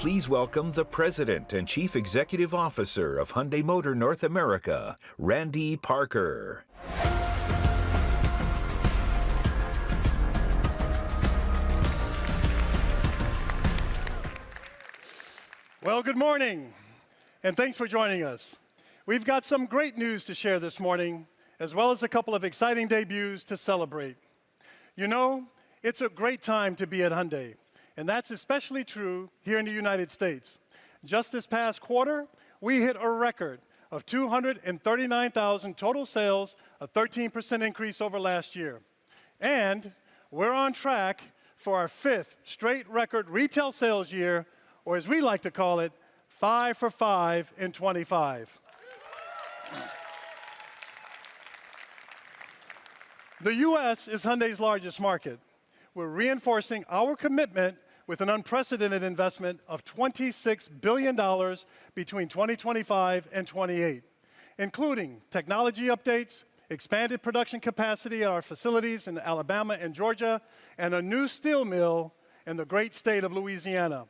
Please welcome the President and Chief Executive Officer of Hyundai Motor North America, Randy Parker. Well, good morning, and thanks for joining us. We've got some great news to share this morning, as well as a couple of exciting debuts to celebrate. You know, it's a great time to be at Hyundai, and that's especially true here in the United States. Just this past quarter, we hit a record of 239,000 total sales, a 13% increase over last year. And we're on track for our 5th straight record retail sales year, or as we like to call it, 5 for 5 in 25. The U.S. is Hyundai's largest market. We're reinforcing our commitment with an unprecedented investment of $26 billion between 2025 and 28, including technology updates, expanded production capacity at our facilities in Alabama and Georgia, and a new steel mill in the great state of Louisiana.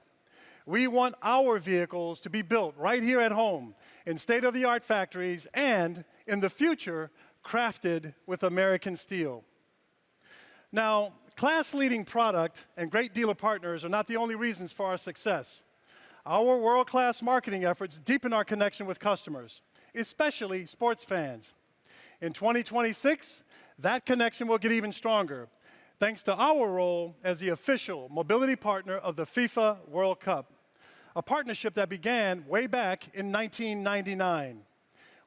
We want our vehicles to be built right here at home in state-of-the-art factories and, in the future, crafted with American steel. Now, class-leading product and great dealer partners are not the only reasons for our success. Our world-class marketing efforts deepen our connection with customers, especially sports fans. In 2026, that connection will get even stronger, thanks to our role as the official mobility partner of the FIFA World Cup, a partnership that began way back in 1999.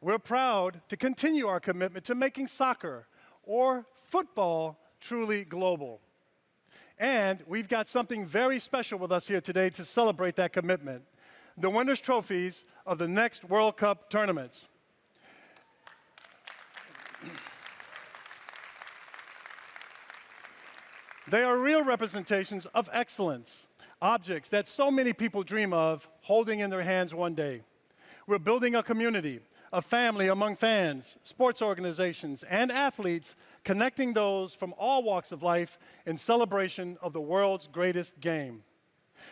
We're proud to continue our commitment to making soccer or football truly global. And we've got something very special with us here today to celebrate that commitment: the winners' trophies of the next World Cup tournaments. They are real representations of excellence, objects that so many people dream of holding in their hands one day. We're building a community, a family among fans, sports organizations, and athletes, connecting those from all walks of life in celebration of the world's greatest game.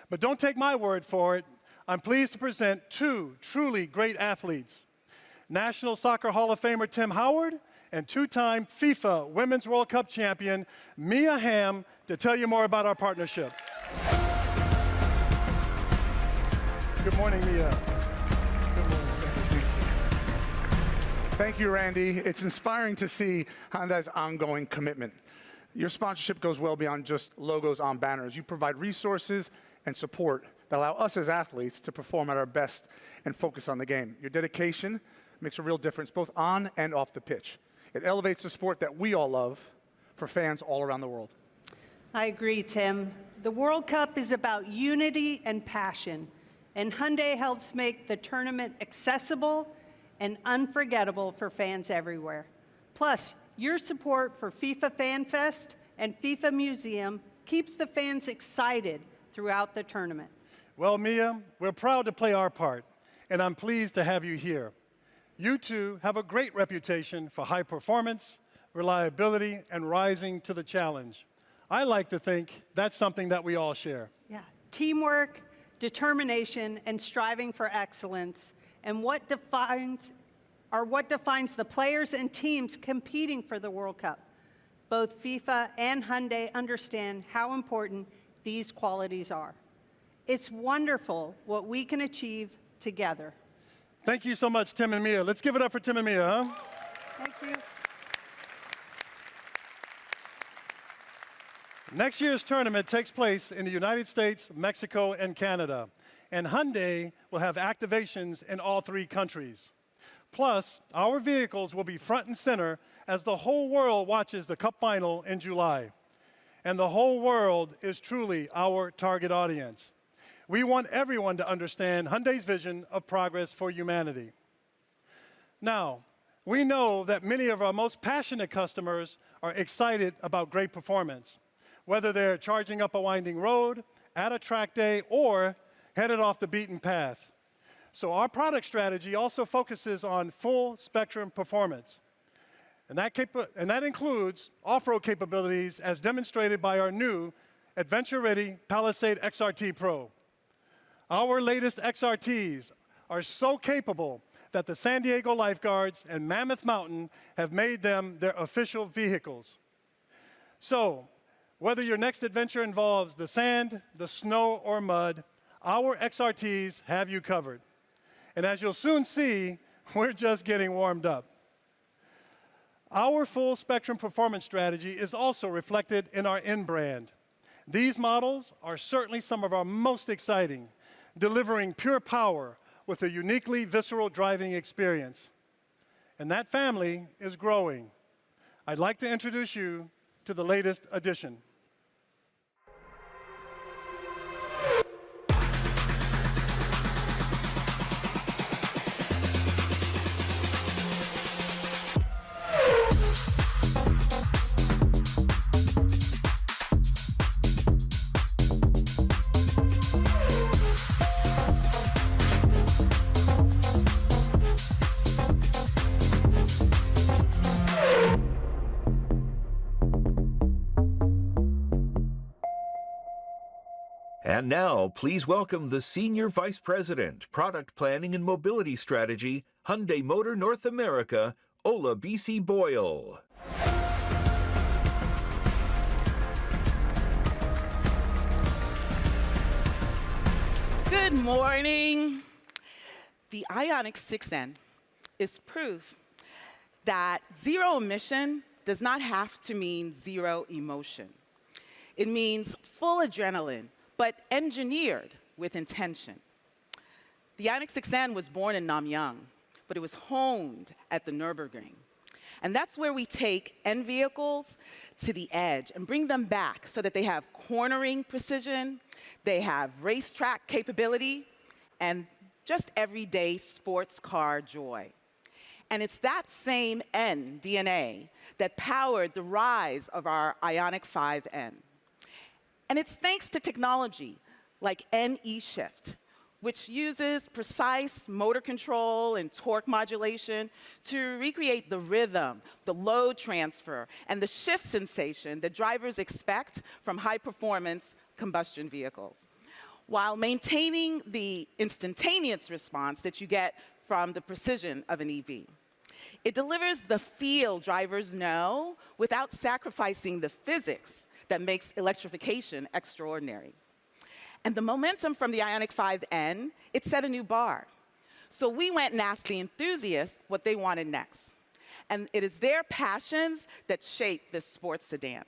But don't take my word for it. I'm pleased to present two truly great athletes: National Soccer Hall of Famer Tim Howard and two-time FIFA Women's World Cup champion Mia Hamm, to tell you more about our partnership. Good morning, Mia. Good morning. Thank you, Randy. It's inspiring to see Hyundai's ongoing commitment. Your sponsorship goes well beyond just logos on banners. You provide resources and support that allow us as athletes to perform at our best and focus on the game. Your dedication makes a real difference both on and off the pitch. It elevates the sport that we all love for fans all around the world. I agree, Tim. The World Cup is about unity and passion, and Hyundai helps make the tournament accessible and unforgettable for fans everywhere. Plus, your support for FIFA Fan Fest and FIFA Museum keeps the fans excited throughout the tournament. Well, Mia, we're proud to play our part, and I'm pleased to have you here. You two have a great reputation for high performance, reliability, and rising to the challenge. I like to think that's something that we all share. Yeah, teamwork, determination, and striving for excellence, and what defines the players and teams competing for the World Cup. Both FIFA and Hyundai understand how important these qualities are. It's wonderful what we can achieve together. Thank you so much, Tim and Mia. Let's give it up for Tim and Mia, huh? Thank you. Next year's tournament takes place in the United States, Mexico, and Canada. And Hyundai will have activations in all 3 countries. Plus, our vehicles will be front and center as the whole world watches the Cup final in July. And the whole world is truly our target audience. We want everyone to understand Hyundai's vision of progress for humanity. Now, we know that many of our most passionate customers are excited about great performance, whether they're charging up a winding road, at a track day, or headed off the beaten path. So our product strategy also focuses on full spectrum performance. And that includes off-road capabilities as demonstrated by our new adventure-ready Palisade XRT Pro. Our latest XRTs are so capable that the San Diego Lifeguards and Mammoth Mountain have made them their official vehicles. So, whether your next adventure involves the sand, the snow, or mud, our XRTs have you covered. And as you'll soon see, we're just getting warmed up. Our full spectrum performance strategy is also reflected in our in-brand. These models are certainly some of our most exciting, delivering pure power with a uniquely visceral driving experience. And that family is growing. I'd like to introduce you to the latest addition. And now, please welcome the Senior Vice President, Product Planning and Mobility Strategy, Hyundai Motor North America, Ola B.C. Boyle. Good morning. The IONIQ 6N is proof that zero emission does not have to mean zero emotion. It means full adrenaline, but engineered with intention. The IONIQ 6N was born in Namyang, but it was honed at the Nürburgring. And that's where we take N vehicles to the edge and bring them back so that they have cornering precision, they have racetrack capability, and just everyday sports car joy. And it's that same N DNA that powered the rise of our IONIQ 5N. And it's thanks to technology like NE-Shift, which uses precise motor control and torque modulation to recreate the rhythm, the load transfer, and the shift sensation that drivers expect from high-performance combustion vehicles, while maintaining the instantaneous response that you get from the precision of an EV. It delivers the feel drivers know without sacrificing the physics that makes electrification extraordinary. And the momentum from the IONIQ 5N, it set a new bar. So we went and asked the enthusiasts what they wanted next. And it is their passions that shape this sports sedan.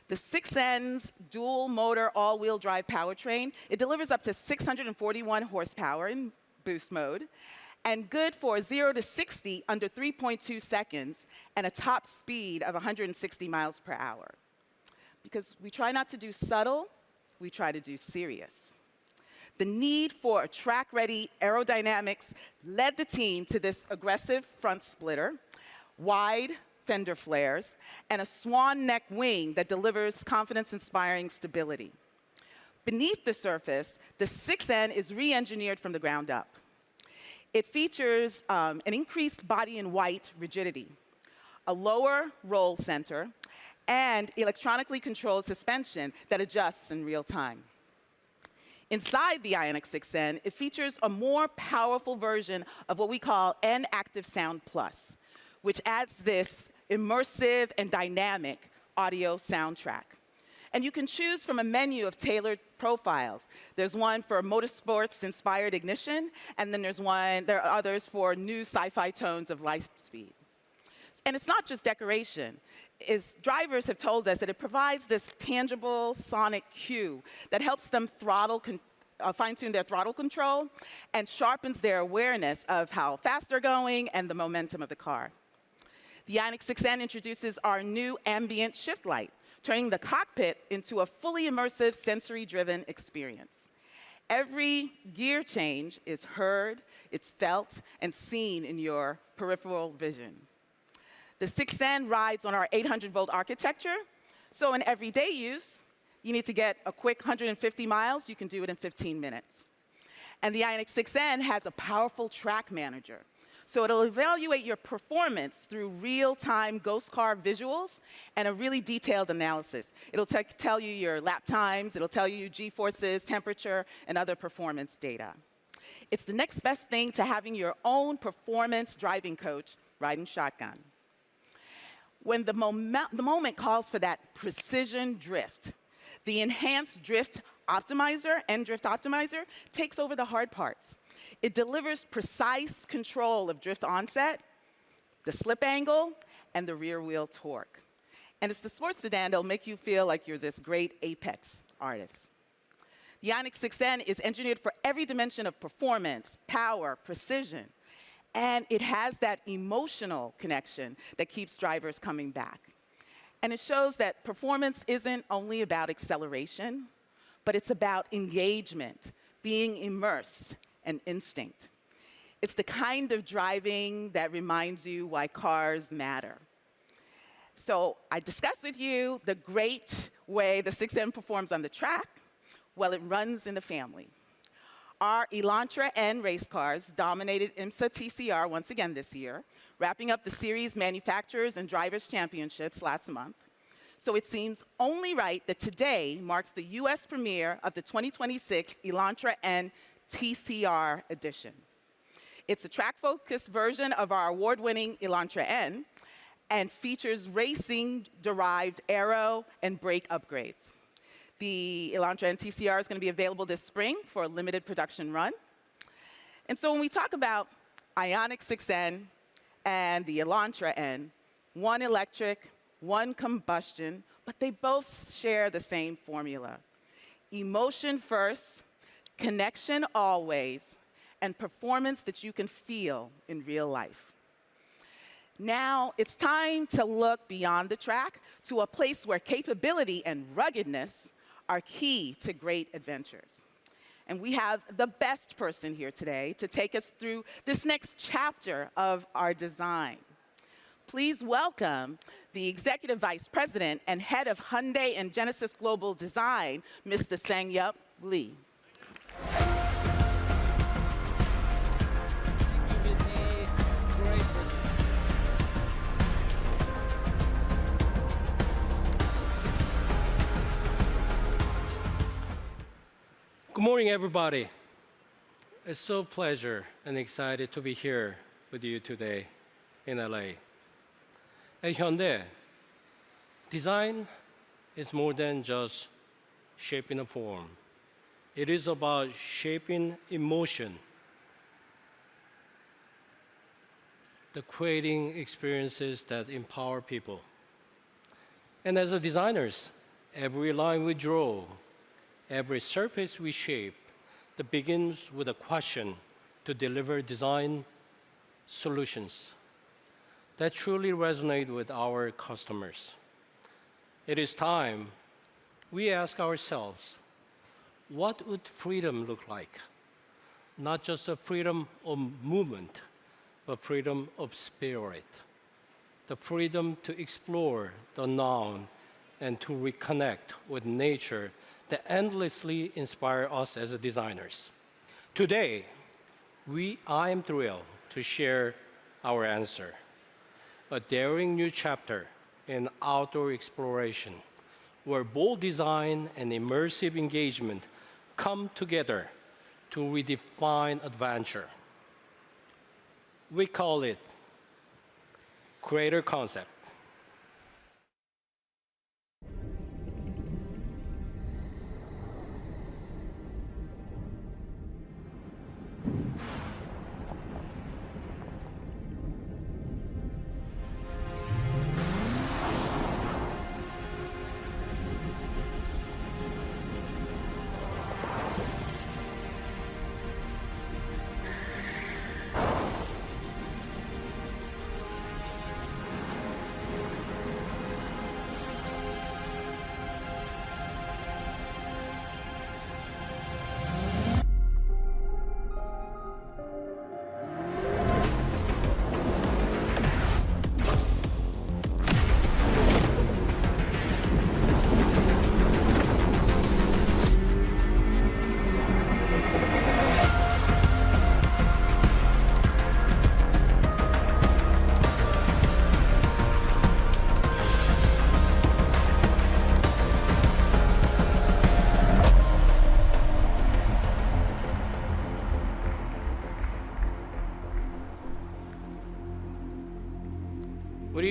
The 6N's dual motor all-wheel drive powertrain, it delivers up to 641 horsepower in boost mode, and good for 0 to 60 under 3.2 seconds, and a top speed of 160 miles per hour. Because we try not to do subtle, we try to do serious. The need for track-ready aerodynamics led the team to this aggressive front splitter, wide fender flares, and a swan neck wing that delivers confidence-inspiring stability. Beneath the surface, the 6N is re-engineered from the ground up. It features an increased body-in-white rigidity, a lower roll center, and electronically controlled suspension that adjusts in real time. Inside the IONIQ 6N, it features a more powerful version of what we call N-Active Sound Plus, which adds this immersive and dynamic audio soundtrack. And you can choose from a menu of tailored profiles. There's one for motorsports-inspired ignition, and then there are others for new sci-fi tones of light speed. And it's not just decoration. Drivers have told us that it provides this tangible sonic cue that helps them fine-tune their throttle control and sharpens their awareness of how fast they're going and the momentum of the car. The IONIQ 6N introduces our new ambient shift light, turning the cockpit into a fully immersive, sensory-driven experience. Every gear change is heard, it's felt, and seen in your peripheral vision. The 6N rides on our 800-volt architecture, so in everyday use, you need to get a quick 150 miles, you can do it in 15 minutes. And the IONIQ 6N has a powerful track manager. So it'll evaluate your performance through real-time ghost car visuals and a really detailed analysis. It'll tell you your lap times, it'll tell you G-forces, temperature, and other performance data. It's the next best thing to having your own performance driving coach riding shotgun. When the moment calls for that precision drift, the enhanced drift optimizer and drift optimizer takes over the hard parts. It delivers precise control of drift onset, the slip angle, and the rear wheel torque. And it's the sports sedan that'll make you feel like you're this great apex artist. The IONIQ 6N is engineered for every dimension of performance, power, precision, and it has that emotional connection that keeps drivers coming back. And it shows that performance isn't only about acceleration, but it's about engagement, being immersed, and instinct. It's the kind of driving that reminds you why cars matter. So I discussed with you the great way the 6N performs on the track. Well, it runs in the family. Our Elantra N race cars dominated IMSA TCR once again this year, wrapping up the series manufacturers and drivers championships last month. So it seems only right that today marks the US premiere of the 2026 Elantra N TCR edition. It's a track-focused version of our award-winning Elantra N and features racing-derived aero and brake upgrades. The Elantra N TCR is going to be available this spring for a limited production run. And so when we talk about IONIQ 6N and the Elantra N, one electric, one combustion, but they both share the same formula. Emotion first, connection always, and performance that you can feel in real life. Now it's time to look beyond the track to a place where capability and ruggedness are key to great adventures. And we have the best person here today to take us through this next chapter of our design. Please welcome the Executive Vice President and Head of Hyundai and Genesis Global Design, Mr. Sang-Yup Lee. Good morning, everybody. It's so a pleasure and excited to be here with you today in LA. At Hyundai, design is more than just shaping a form. It is about shaping emotion, creating experiences that empower people. And as designers, every line we draw, every surface we shape, that begins with a question to deliver design solutions that truly resonate with our customers. It is time we ask ourselves, what would freedom look like? Not just a freedom of movement, but freedom of spirit. The freedom to explore the unknown and to reconnect with nature that endlessly inspire us as designers. Today, I am thrilled to share our answer, a daring new chapter in outdoor exploration, where bold design and immersive engagement come together to redefine adventure. We call it Creator Concept.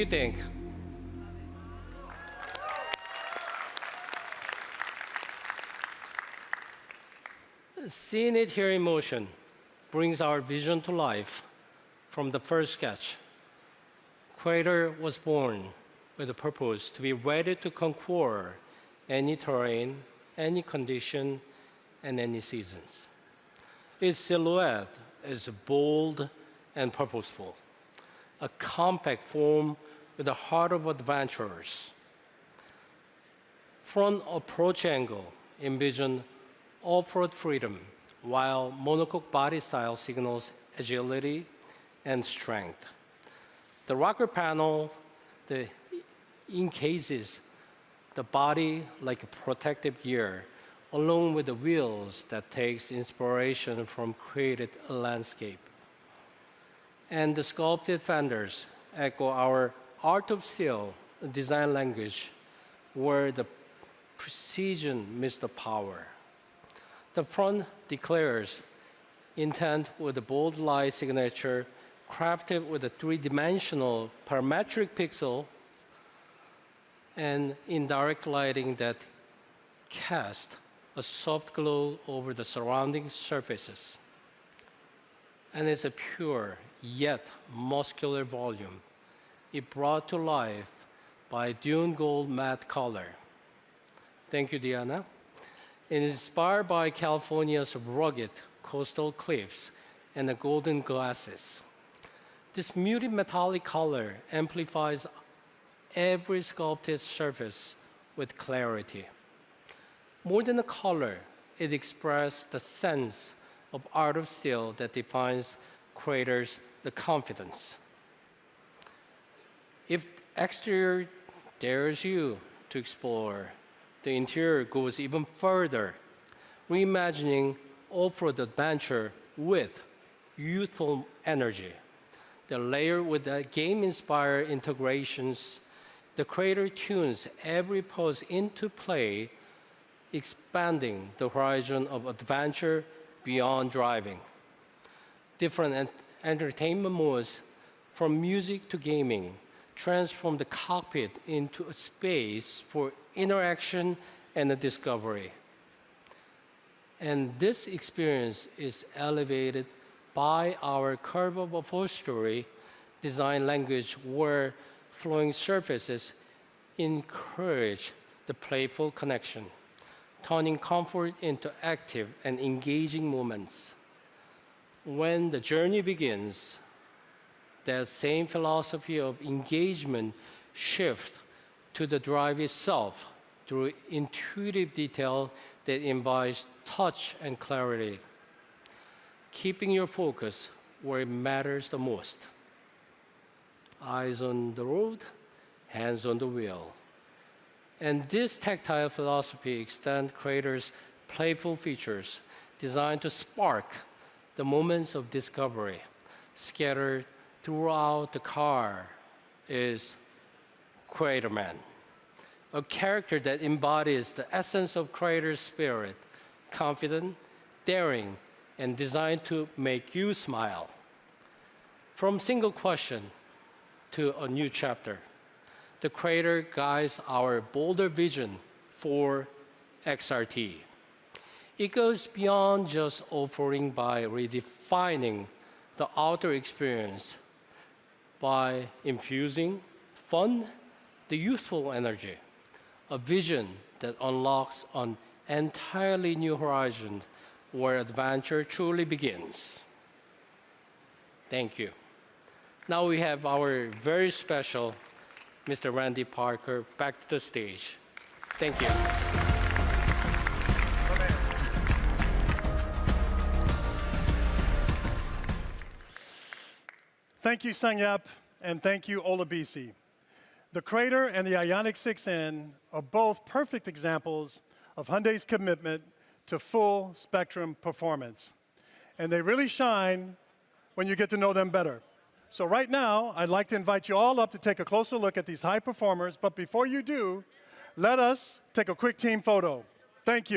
you think? Seeing it here in motion brings our vision to life from the first sketch. Creator was born with a purpose to be ready to conquer any terrain, any condition, and any seasons. Its silhouette is bold and purposeful, a compact form with the heart of adventurers. Front approach angle envision off-road freedom, while monocoque body style signals agility and strength. The rocker panel encases the body like a protective gear, along with the wheels that takes inspiration from created landscape. And the sculpted fenders echo our art of steel design language, where the precision meets the power. The front declares intent with a bold light signature crafted with a three-dimensional parametric pixel and indirect lighting that cast a soft glow over the surrounding surfaces. And it's a pure yet muscular volume. It brought to life by dune gold matte color. Thank you, Diana. It is inspired by California's rugged coastal cliffs and the golden glasses. This muted metallic color amplifies every sculpted surface with clarity. More than a color, it expresses the sense of art of steel that defines creators' the confidence. If exterior dares you to explore, the interior goes even further, reimagining off-road adventure with youthful energy. The layer with the game-inspired integrations, the creator tunes every pose into play, expanding the horizon of adventure beyond driving. Different entertainment modes, from music to gaming, transform the cockpit into a space for interaction and discovery. And this experience is elevated by our curve of upholstery design language, where flowing surfaces encourage the playful connection, turning comfort into active and engaging moments. When the journey begins, that same philosophy of engagement shifts to the drive itself through intuitive detail that embodies touch and clarity, keeping your focus where it matters the most. Eyes on the road, hands on the wheel. And this tactile philosophy extends creators' playful features designed to spark the moments of discovery. Scattered throughout the car is Creator Man, a character that embodies the essence of creator's spirit, confident, daring, and designed to make you smile. From single question to a new chapter, the creator guides our bolder vision for XRT. It goes beyond just offering by redefining the outer experience, by infusing fun, the youthful energy, a vision that unlocks an entirely new horizon where adventure truly begins. Thank you. Now we have our very special Mr. Randy Parker back to the stage. Thank you. Thank you, Sang-Yep, and thank you, Ola BC. The Crater and the IONIQ 6N are both perfect examples of Hyundai's commitment to full spectrum performance. And they really shine when you get to know them better. So right now, I'd like to invite you all up to take a closer look at these high performers. But before you do, let us take a quick team photo. Thank you.